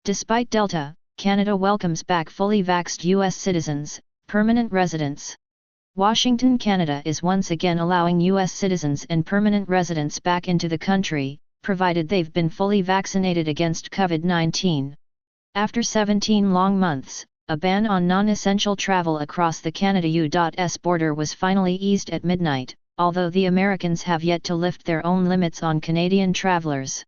Despite Delta, Canada welcomes back fully vaxxed U.S. citizens, permanent residents. Washington, Canada is once again allowing U.S. citizens and permanent residents back into the country, provided they've been fully vaccinated against COVID-19. After 17 long months, a ban on non-essential travel across the Canada-U.S. border was finally eased at midnight, although the Americans have yet to lift their own limits on Canadian travelers.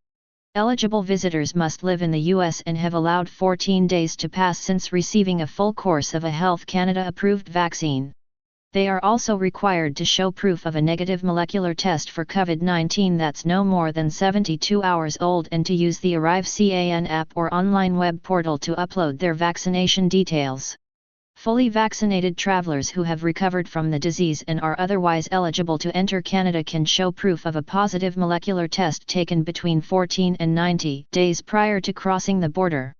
Eligible visitors must live in the U.S. and have allowed 14 days to pass since receiving a full course of a Health Canada-approved vaccine. They are also required to show proof of a negative molecular test for COVID-19 that's no more than 72 hours old and to use the ArriveCAN app or online web portal to upload their vaccination details. Fully vaccinated travelers who have recovered from the disease and are otherwise eligible to enter Canada can show proof of a positive molecular test taken between 14 and 90 days prior to crossing the border.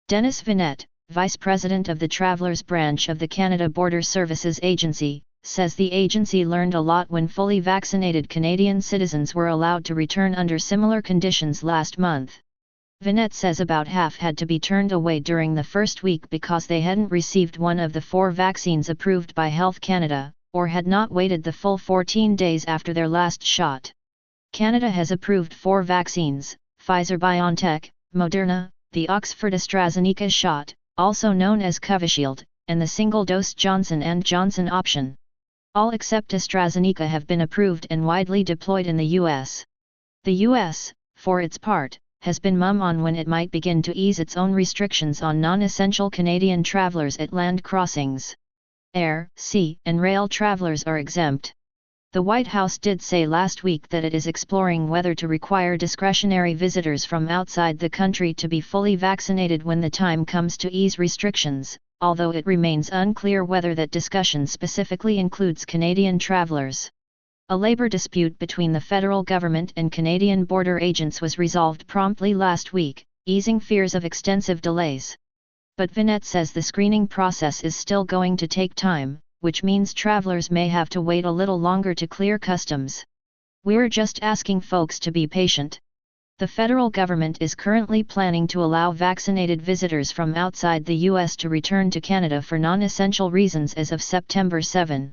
Dennis Vinette, Vice President of the Travellers Branch of the Canada Border Services Agency, says the agency learned a lot when fully vaccinated Canadian citizens were allowed to return under similar conditions last month. Vinette says about half had to be turned away during the first week because they hadn't received one of the 4 vaccines approved by Health Canada, or had not waited the full 14 days after their last shot. Canada has approved 4 vaccines: Pfizer-BioNTech, Moderna, the Oxford-AstraZeneca shot, also known as Covishield, and the single-dose Johnson & Johnson option. All except AstraZeneca have been approved and widely deployed in the U.S. The U.S., for its part, has been mum on when it might begin to ease its own restrictions on non-essential Canadian travelers at land crossings. Air, sea, and rail travelers are exempt. The White House did say last week that it is exploring whether to require discretionary visitors from outside the country to be fully vaccinated when the time comes to ease restrictions, although it remains unclear whether that discussion specifically includes Canadian travelers. A labour dispute between the federal government and Canadian border agents was resolved promptly last week, easing fears of extensive delays. But Vinette says the screening process is still going to take time, which means travelers may have to wait a little longer to clear customs. "We're just asking folks to be patient." The federal government is currently planning to allow vaccinated visitors from outside the U.S. to return to Canada for non-essential reasons as of September 7.